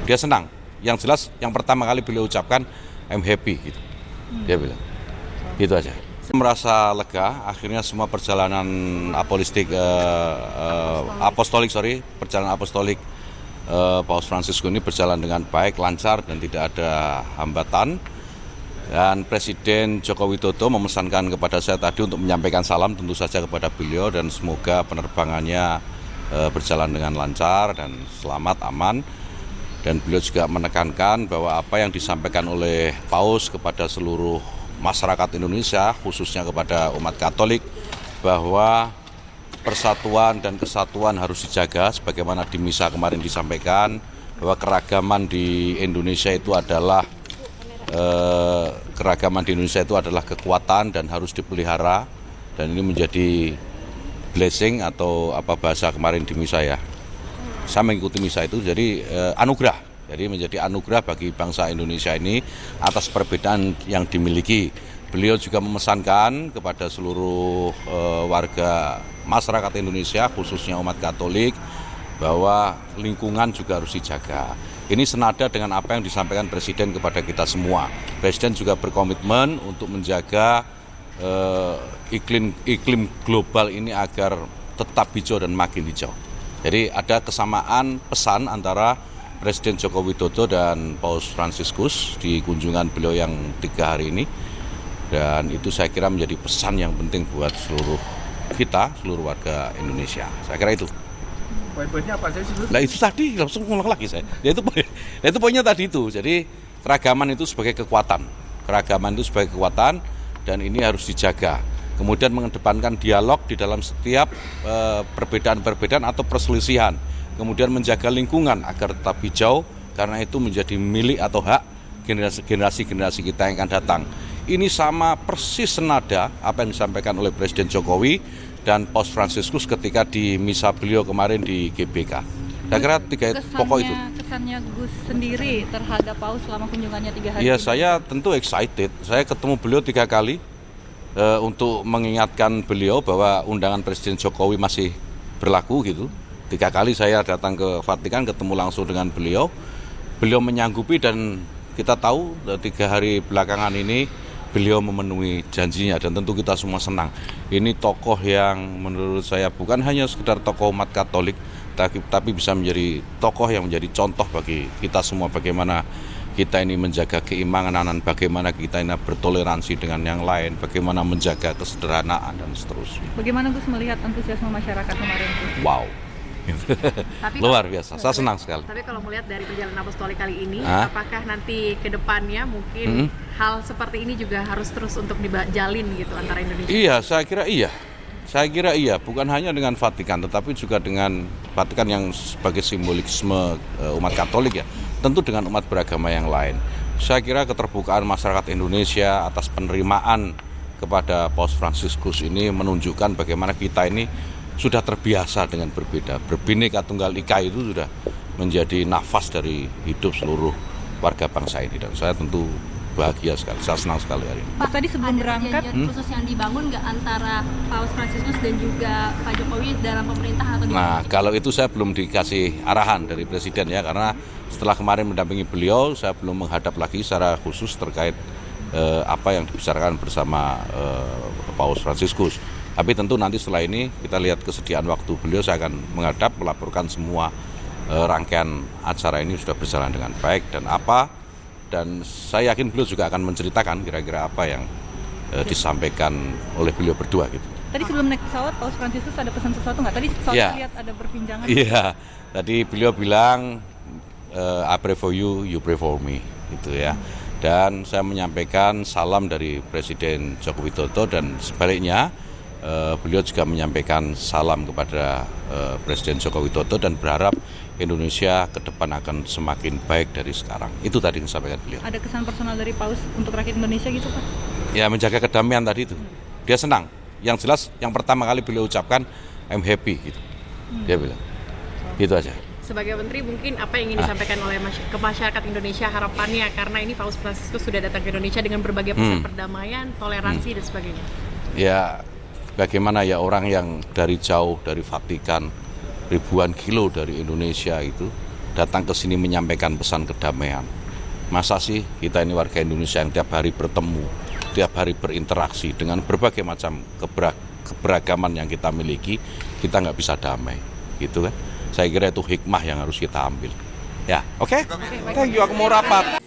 Dia senang. Yang jelas yang pertama kali beliau ucapkan, I'm happy gitu. Dia bilang. Gitu aja. Merasa lega, akhirnya semua perjalanan perjalanan apostolik Paus Fransiskus ini berjalan dengan baik, lancar dan tidak ada hambatan. Dan Presiden Joko Widodo memesankan kepada saya tadi untuk menyampaikan salam tentu saja kepada beliau dan semoga penerbangannya berjalan dengan lancar dan selamat, aman. Dan beliau juga menekankan bahwa apa yang disampaikan oleh Paus kepada seluruh masyarakat Indonesia, khususnya kepada umat Katolik, bahwa persatuan dan kesatuan harus dijaga sebagaimana di misa kemarin disampaikan, bahwa keragaman di Indonesia itu adalah kekuatan dan harus dipelihara, dan ini menjadi blessing atau apa bahasa kemarin di misa ya. Saya mengikuti misa itu jadi anugerah. Jadi menjadi anugerah bagi bangsa Indonesia ini atas perbedaan yang dimiliki. Beliau juga memesankan kepada seluruh warga masyarakat Indonesia, khususnya umat Katolik, bahwa lingkungan juga harus dijaga. Ini senada dengan apa yang disampaikan Presiden kepada kita semua. Presiden juga berkomitmen untuk menjaga iklim global ini agar tetap hijau dan makin hijau. Jadi ada kesamaan pesan antara Presiden Joko Widodo dan Paus Fransiskus di kunjungan beliau yang 3 hari ini. Dan itu saya kira menjadi pesan yang penting buat seluruh warga Indonesia. Saya kira itu. Poin-poinnya apa sih? Nah itu tadi, langsung ngulang lagi saya. Itu poinnya tadi itu. Jadi keragaman itu sebagai kekuatan. Keragaman itu sebagai kekuatan dan ini harus dijaga. Kemudian mengedepankan dialog di dalam setiap perbedaan-perbedaan atau perselisihan. Kemudian menjaga lingkungan agar tetap hijau, karena itu menjadi milik atau hak generasi-generasi kita yang akan datang. Ini sama persis senada apa yang disampaikan oleh Presiden Jokowi dan Paus Fransiskus ketika di misa beliau kemarin di GBK. Saya kira 3 pokok itu. Kesannya Gus sendiri terhadap Paus selama kunjungannya 3 hari. Ya saya tentu excited. Saya ketemu beliau 3 kali untuk mengingatkan beliau bahwa undangan Presiden Jokowi masih berlaku gitu. 3 kali saya datang ke Vatikan ketemu langsung dengan beliau. Beliau menyanggupi dan kita tahu 3 hari belakangan ini beliau memenuhi janjinya dan tentu kita semua senang. Ini tokoh yang menurut saya bukan hanya sekedar tokoh umat Katolik, tapi bisa menjadi tokoh yang menjadi contoh bagi kita semua bagaimana kita ini menjaga keimanan, bagaimana kita ini bertoleransi dengan yang lain, bagaimana menjaga kesederhanaan dan seterusnya. Bagaimana Gus melihat antusiasme masyarakat kemarin? Wow. Luar biasa, saya senang sekali. Tapi kalau melihat dari perjalanan apostolik kali ini, apakah nanti ke depannya mungkin hal seperti ini juga harus terus untuk dijalin gitu antara Indonesia? Iya, saya kira iya. Bukan hanya dengan Vatikan, tetapi juga dengan Vatikan yang sebagai simbolisme umat Katolik ya. Tentu dengan umat beragama yang lain. Saya kira keterbukaan masyarakat Indonesia atas penerimaan kepada Paus Fransiskus ini menunjukkan bagaimana kita ini sudah terbiasa dengan berbeda. Berbineka Tunggal Ika itu sudah menjadi nafas dari hidup seluruh warga bangsa ini. Dan saya tentu bahagia sekali, saya senang sekali hari ini. Pak, tadi sebelum berangkat, khusus yang dibangun nggak antara Paus Fransiskus dan juga Pak Jokowi dalam pemerintahan atau Nah, kalau itu saya belum dikasih arahan dari Presiden ya, karena setelah kemarin mendampingi beliau, saya belum menghadap lagi secara khusus terkait apa yang dibicarakan bersama Paus Fransiskus. Tapi tentu nanti setelah ini kita lihat kesediaan waktu beliau, saya akan menghadap melaporkan semua rangkaian acara ini sudah berjalan dengan baik dan saya yakin beliau juga akan menceritakan kira-kira apa yang disampaikan oleh beliau berdua gitu. Tadi sebelum naik pesawat, Paus Fransiskus ada pesan sesuatu nggak? Tadi soalnya lihat ada perbincangan. Iya, tadi beliau bilang I pray for you, you pray for me, gitu ya. Dan saya menyampaikan salam dari Presiden Joko Widodo dan sebaliknya beliau juga menyampaikan salam kepada Presiden Joko Widodo dan berharap Indonesia ke depan akan semakin baik dari sekarang. Itu tadi yang disampaikan beliau. Ada kesan personal dari Paus untuk rakyat Indonesia gitu Pak? Ya menjaga kedamaian tadi itu. Dia senang. Yang jelas yang pertama kali beliau ucapkan I'm happy gitu. Dia bilang. Gitu aja. Sebagai Menteri mungkin apa yang ingin disampaikan oleh ke masyarakat Indonesia harapannya karena ini Paus Fransiskus sudah datang ke Indonesia dengan berbagai pesan perdamaian, toleransi dan sebagainya. Ya bagaimana ya orang yang dari jauh dari Vatikan ribuan kilo dari Indonesia itu datang ke sini menyampaikan pesan kedamaian. Masa sih kita ini warga Indonesia yang tiap hari bertemu, tiap hari berinteraksi dengan berbagai macam keberagaman yang kita miliki, kita nggak bisa damai, gitu kan? Saya kira itu hikmah yang harus kita ambil. Ya, oke? Thank you, aku mau rapat.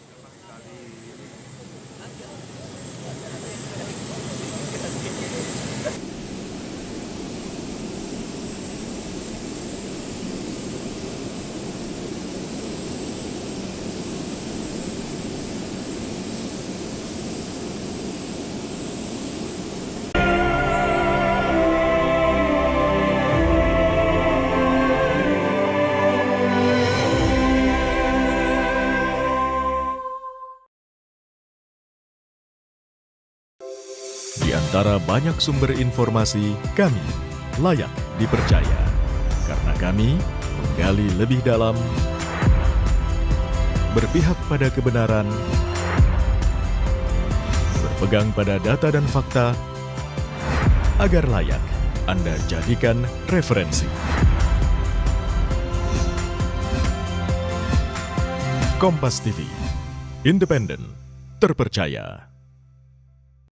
Di antara banyak sumber informasi, kami layak dipercaya. Karena kami menggali lebih dalam, berpihak pada kebenaran, berpegang pada data dan fakta, agar layak Anda jadikan referensi. Kompas TV, independen, terpercaya.